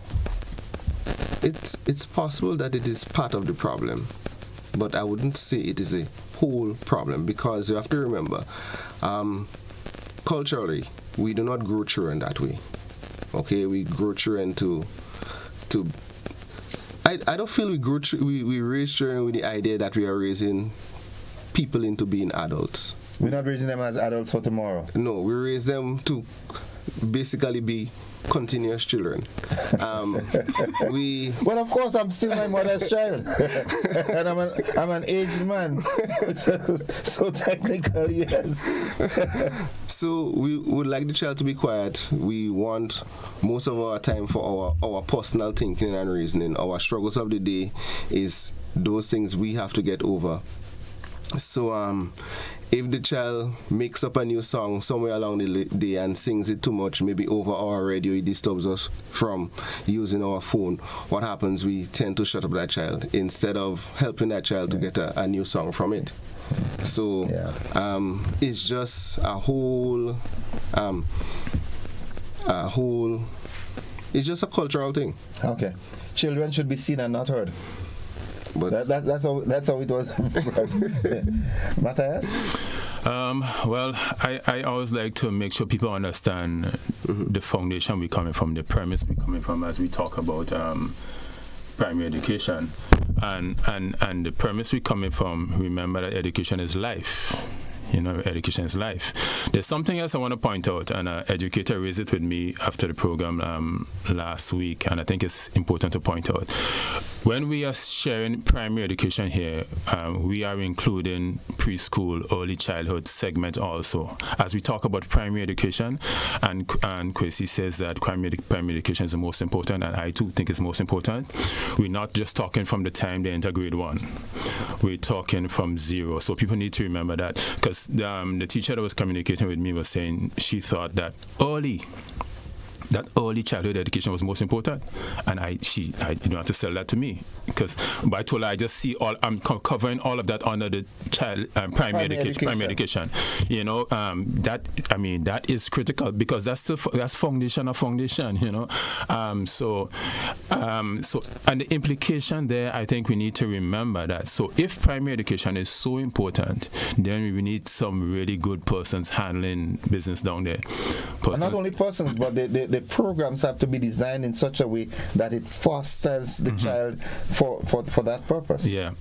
It's possible that it is part of the problem, but I wouldn't say it is a whole problem, because you have to remember, culturally, we do not grow children that way. Okay, we grow children to. I don't feel we raise children with the idea that we are raising people into being adults. We're not raising them as adults for tomorrow. No, we raise them to basically be continuous children. Well, of course, I'm still my mother's child, and I'm an aged man, so technically, yes. So we would like the child to be quiet. We want most of our time for our personal thinking and reasoning. Our struggles of the day is those things we have to get over. So if the child makes up a new song somewhere along the day and sings it too much, maybe over our radio, it disturbs us from using our phone, what happens? We tend to shut up that child instead of helping that child to get a new song from it. So it's just a whole, it's just a cultural thing. Okay. Children should be seen and not heard. But that's how it was. Matthias? Well, I always like to make sure people understand the foundation we're coming from, the premise we're coming from as we talk about primary education. And the premise we're coming from, remember that education is life. Education is life. There's something else I want to point out, and an educator raised it with me after the program last week, and I think it's important to point out. When we are sharing primary education here, we are including preschool, early childhood segment also. As we talk about primary education, and Kwasi says that primary education is the most important, and I too think it's most important. We're not just talking from the time they enter grade 1. We're talking from 0. So people need to remember that, because the teacher that was communicating with me was saying she thought that early childhood education was most important, and I don't have to sell that to me, because I told her I just see I'm covering all of that under the child primary education. That is critical, because that's foundation of foundation. So and the implication there, I think we need to remember that. So if primary education is so important, then we need some really good persons handling business down there. And not only persons, but the programs have to be designed in such a way that it fosters the child for that purpose. Yeah.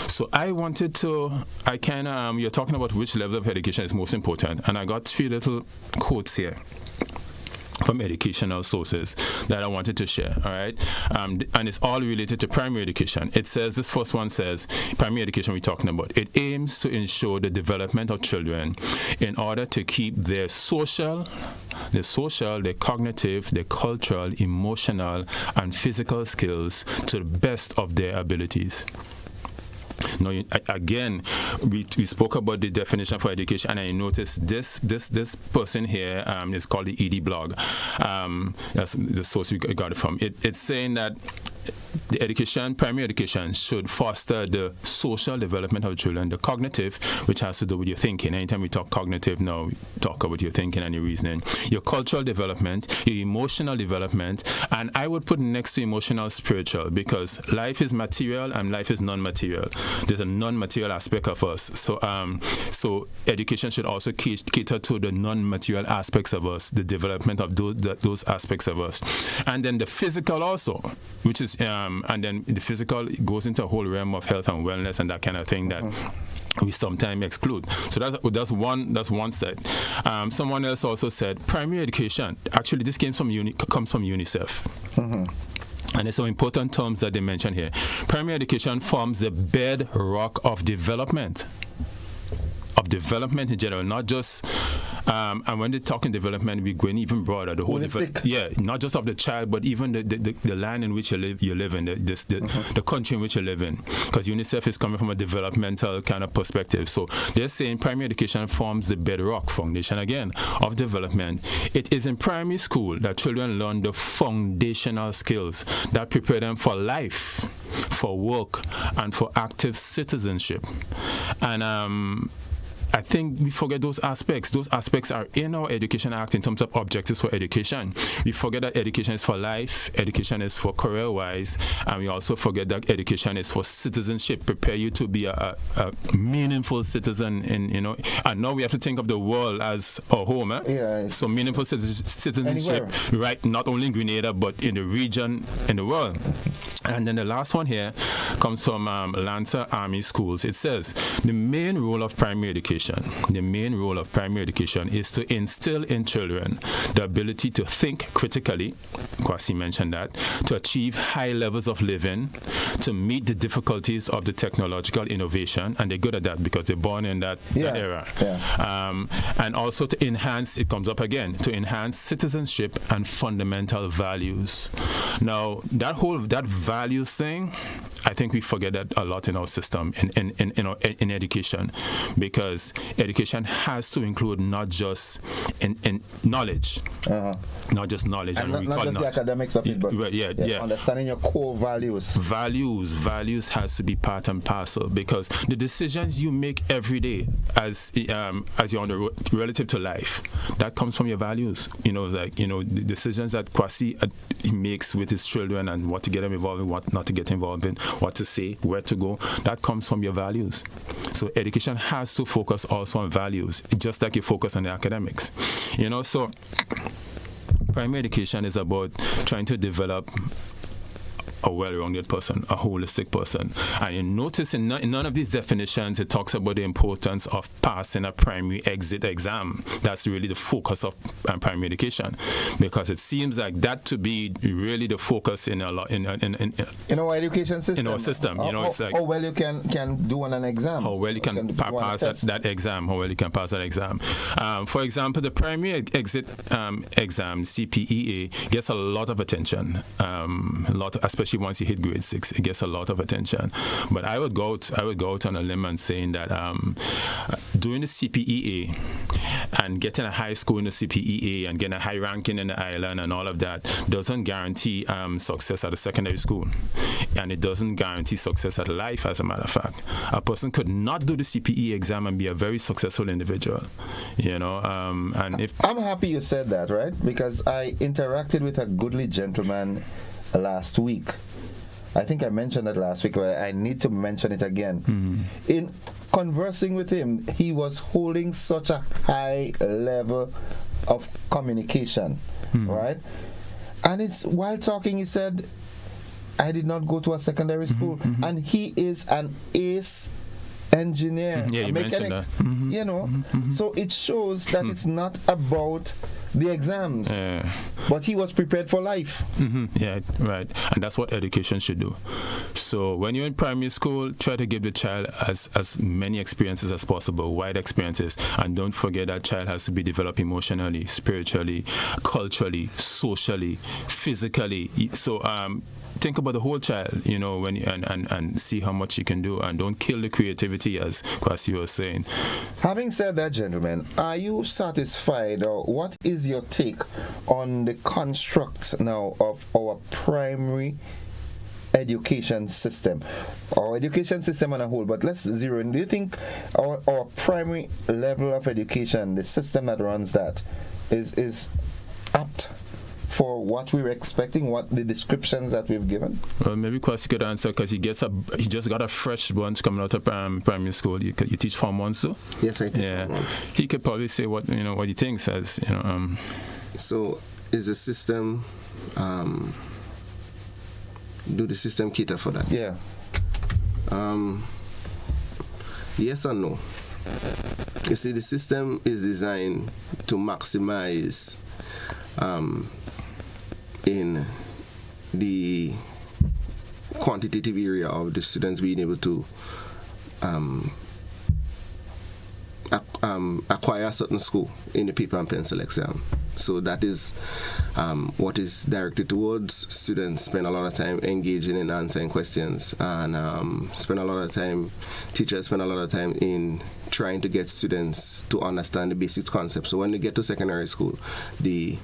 So you're talking about which level of education is most important, and I got 3 little quotes here. from educational sources that I wanted to share, all right? And it's all related to primary education. It says, this first one says, primary education we're talking about, it aims to ensure the development of children in order to keep their social, their cognitive, their cultural, emotional, and physical skills to the best of their abilities. Now, again, we spoke about the definition for education, and I noticed this person here is called the ED blog. That's the source we got it from. It's saying that the education, primary education, should foster the social development of children, the cognitive, which has to do with your thinking. Anytime we talk cognitive now, we talk about your thinking and your reasoning, your cultural development, your emotional development, and I would put next to emotional, spiritual, because life is material and life is non-material. There's a non-material aspect of us. So education should also cater to the non-material aspects of us, the development of those aspects of us. And then the physical also, which is and then the physical goes into a whole realm of health and wellness and that kind of thing that we sometimes exclude. So that's one side. Someone else also said primary education. Actually, this comes from UNICEF. And there's some important terms that they mention here. Primary education forms the bedrock of development. Of development in general, not just and when they talk in development, we're going even broader. The whole not just of the child, but even the land in which you live in, the country in which you live in. Because UNICEF is coming from a developmental kind of perspective. So they're saying primary education forms the bedrock foundation again of development. It is in primary school that children learn the foundational skills that prepare them for life, for work, and for active citizenship. And I think we forget those aspects. Those aspects are in our Education Act in terms of objectives for education. We forget that education is for life, education is for career-wise, and we also forget that education is for citizenship, prepare you to be a meaningful citizen and now we have to think of the world as a home. So meaningful citizenship, right, not only in Grenada, but in the region, in the world. And then the last one here comes from Lancer Army Schools. It says, the main role of primary education is to instill in children the ability to think critically, Kwasi mentioned that, to achieve high levels of living, to meet the difficulties of the technological innovation, and they're good at that because they're born in that era. And also to enhance, it comes up again, to enhance citizenship and fundamental values. Now, that values thing, I think we forget that a lot in our system, in education, because education has to include not just in knowledge, not just knowledge, and not just the academics of it, but understanding your core values. Values has to be part and parcel, because the decisions you make every day as you're on the road relative to life, that comes from your values. The decisions that Kwasi makes with his children and what to get them involved in, what not to get involved in, what to say, where to go, that comes from your values. So education has to focus also on values, just like you focus on the academics. So primary education is about trying to develop a well-rounded person, a holistic person. And you notice in none of these definitions it talks about the importance of passing a primary exit exam. That's really the focus of primary education, because it seems like that to be really the focus in our education system. In our system, it's like how well you can do on an exam. How well you can pass that exam. How well you can pass that exam. For example, the primary exit exam, CPEA, gets a lot of attention. Especially once you hit grade 6, it gets a lot of attention. But I would go out on a limb and saying that doing the CPEA and getting a high score in the CPEA and getting a high ranking in the island and all of that doesn't guarantee success at a secondary school, and it doesn't guarantee success at life. As a matter of fact, a person could not do the CPE exam and be a very successful individual. And if I'm happy you said that, right? Because I interacted with a goodly gentleman last week. I think I mentioned that last week, but I need to mention it again. In conversing with him, he was holding such a high level of communication, right? And it's while talking, he said, I did not go to a secondary school, and he is an ace engineer, a mechanic, mentioned that. So it shows that it's not about the exams. But he was prepared for life. Yeah, right. And that's what education should do. So when you're in primary school, try to give the child as many experiences as possible, wide experiences. And don't forget that child has to be developed emotionally, spiritually, culturally, socially, physically. So think about the whole child, you know, when and see how much you can do, and don't kill the creativity, as Kwasi was saying. Having said that, gentlemen, are you satisfied, or what is your take on the construct now of our primary education system, our education system on a whole? But let's zero in. Do you think our primary level of education, the system that runs that, is apt for what we were expecting, what the descriptions that we've given? Well, maybe Kwasi could answer, because he just got a fresh bunch coming out of primary school. You teach Form 1, so? Yes, I teach Form 1. He could probably say what he thinks as, So is the system, do the system cater for that? Yeah. Yes and no. You see, the system is designed to maximize in the quantitative area of the students being able to acquire a certain score in the paper and pencil exam. So that is what is directed towards students spend a lot of time engaging in answering questions, and teachers spend a lot of time in trying to get students to understand the basic concepts. So when they get to secondary school, the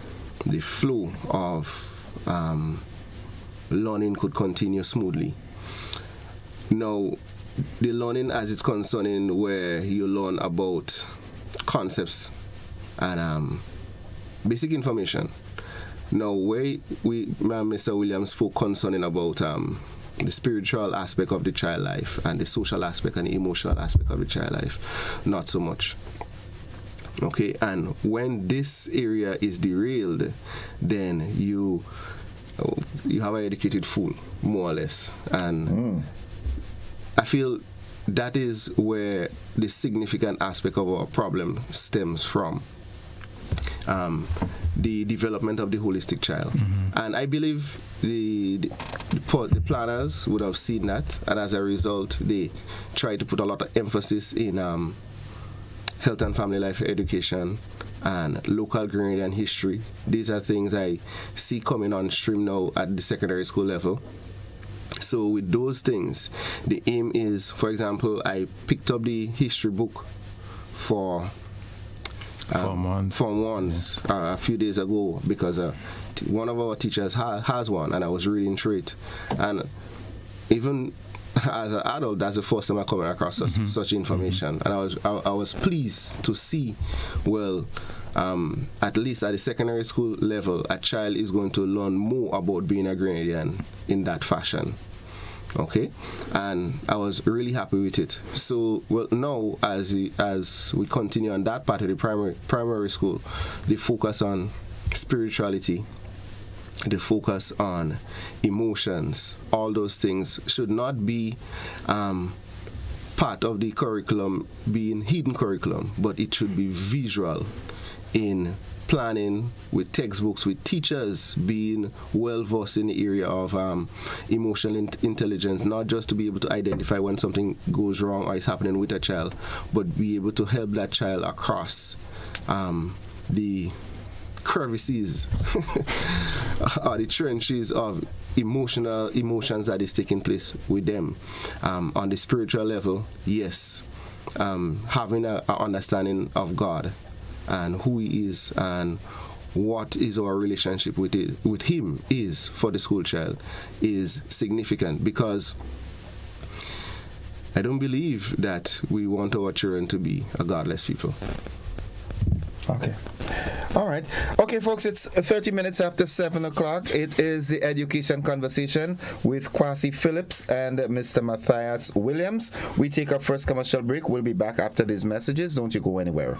flow of learning could continue smoothly. Now, the learning as it's concerning where you learn about concepts and basic information. Now, where Mr. Williams spoke concerning about the spiritual aspect of the child life and the social aspect and the emotional aspect of the child life, not so much. Okay, and when this area is derailed, then you have an educated fool, more or less. And I feel that is where the significant aspect of our problem stems from. The development of the holistic child. And I believe the planners would have seen that, and as a result, they try to put a lot of emphasis in health and family life education and local Grenadian history. These are things I see coming on stream now at the secondary school level. So with those things, the aim is, for example, I picked up the history book for Form 1s a few days ago, because one of our teachers has one, and I was reading through it. And even as an adult, that's the first time I'm coming across such information. And I was pleased to see, well, at least at the secondary school level, a child is going to learn more about being a Grenadian in that fashion. Okay, and I was really happy with it. So, well, now as we continue on that part of the primary school, the focus on spirituality, the focus on emotions, all those things should not be part of the curriculum being hidden curriculum, but it should be visual in planning, with textbooks, with teachers being well versed in the area of emotional intelligence, not just to be able to identify when something goes wrong or is happening with a child, but be able to help that child across the crevices or the trenches of emotions that is taking place with them. On the spiritual level, yes, having an understanding of God and who He is and what is our relationship with Him is for the school child is significant, because I don't believe that we want our children to be a godless people. Okay. All right. Okay, folks, it's 30 minutes after 7 o'clock. It is the Education Conversation with Kwasi Phillips and Mr. Matthias Williams. We take our first commercial break. We'll be back after these messages. Don't you go anywhere.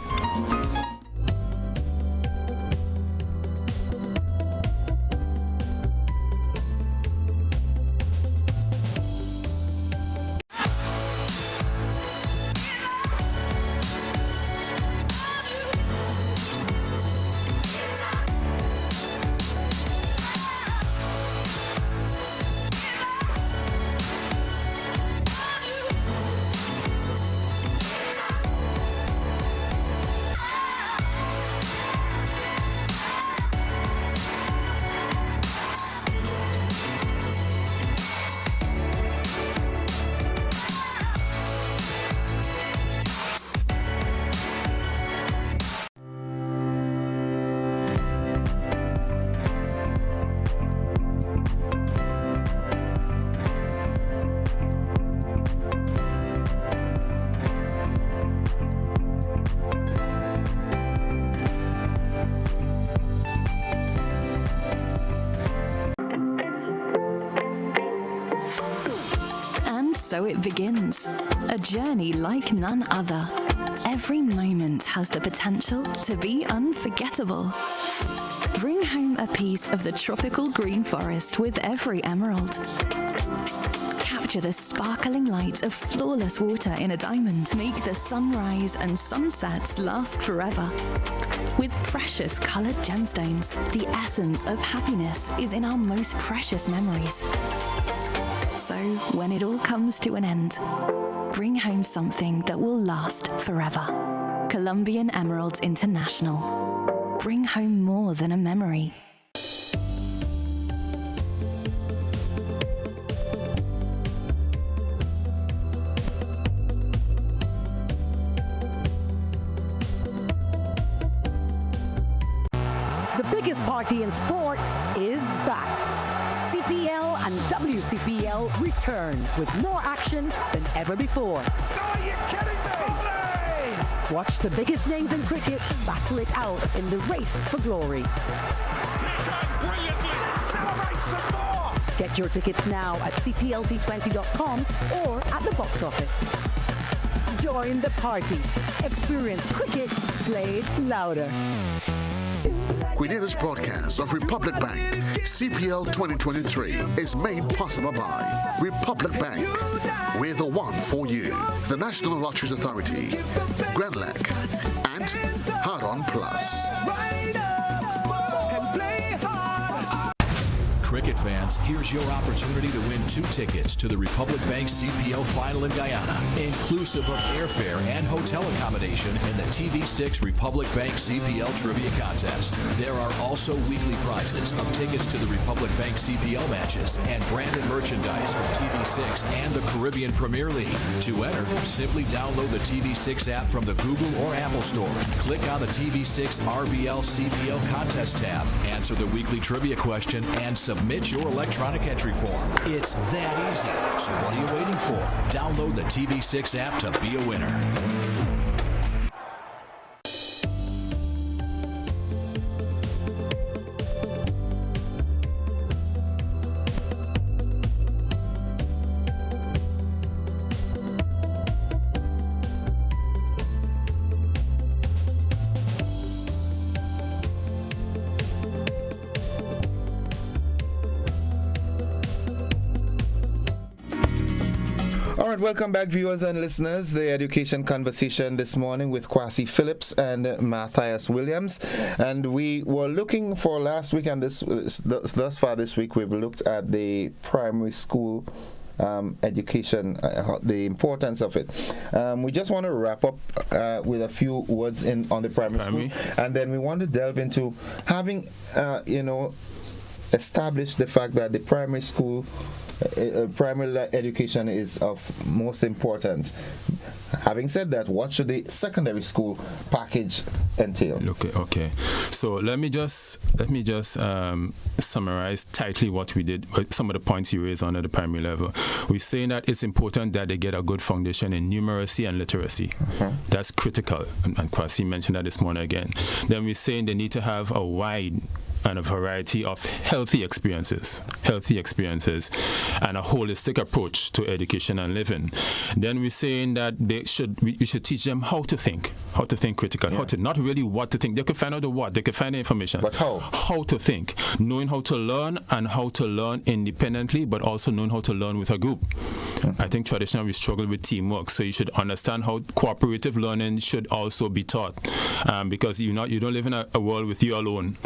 so it begins. A journey like none other. Every moment has the potential to be unforgettable. Bring home a piece of the tropical green forest with every emerald. Capture the sparkling light of flawless water in a diamond. Make the sunrise and sunsets last forever. With precious colored gemstones, the essence of happiness is in our most precious memories. So, when it all comes to an end, bring home something that will last forever. Colombian Emeralds International. Bring home more than a memory. The biggest party in sport is back. CPL and WCPL return with more action than ever before. Are you kidding me? Watch the biggest names in cricket battle it out in the race for glory. Brilliantly. Celebrate some more. Get your tickets now at cplt20.com or at the box office. Join the party. Experience cricket played louder. Grenada's broadcast of Republic Bank CPL 2023 is made possible by Republic Bank. We're the one for you. The National Lotteries Authority, Grenlec, and Hard On Plus. Cricket fans, here's your opportunity to win 2 tickets to the Republic Bank CPL Final in Guyana, inclusive of airfare and hotel accommodation in the TV6 Republic Bank CPL Trivia Contest. There are also weekly prizes of tickets to the Republic Bank CPL matches and branded merchandise from TV6 and the Caribbean Premier League. To enter, simply download the TV6 app from the Google or Apple Store. Click on the TV6 RBL CPL Contest tab, answer the weekly trivia question, and submit your electronic entry form. It's that easy. So what are you waiting for? Download the TV6 app to be a winner. All right, welcome back, viewers and listeners. The education conversation this morning with Kwasi Phillips and Matthias Williams. And we were looking for last week, and thus far this week, we've looked at the primary school education, the importance of it. We just want to wrap up with a few words on the primary school, and then we want to delve into having, established the fact that the primary school primary education is of most importance. Having said that, what should the secondary school package entail? Okay. So let me just summarize tightly what we did, some of the points you raised on at the primary level. We're saying that it's important that they get a good foundation in numeracy and literacy. That's critical, and Kwasi mentioned that this morning again. Then we're saying they need to have a wide and a variety of healthy experiences, and a holistic approach to education and living. Then we're saying that we should teach them how to think critically, how to, not really what to think. They could find out the what, they could find the information. But how? How to think, knowing how to learn and how to learn independently, but also knowing how to learn with a group. I think traditionally we struggle with teamwork, so you should understand how cooperative learning should also be taught, because you don't live in a world with you alone,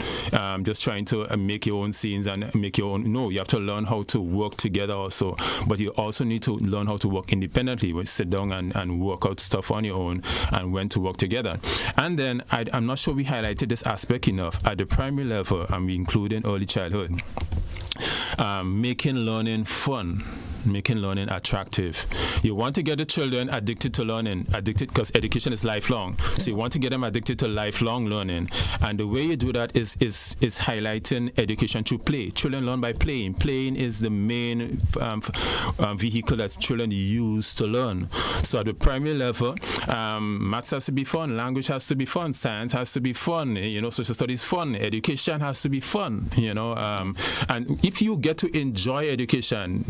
just trying to make your own scenes and make your own. No, you have to learn how to work together also, but you also need to learn how to work independently, when sit down and work out stuff on your own, and when to work together. And then I'm not sure we highlighted this aspect enough at the primary level, and we include in early childhood, making learning fun, making learning attractive. You want to get the children addicted to learning, because education is lifelong. So you want to get them addicted to lifelong learning. And the way you do that is highlighting education through play. Children learn by playing. Playing is the main vehicle that children use to learn. So at the primary level, maths has to be fun, language has to be fun, science has to be fun, social studies fun, education has to be fun, and if you get to enjoy education,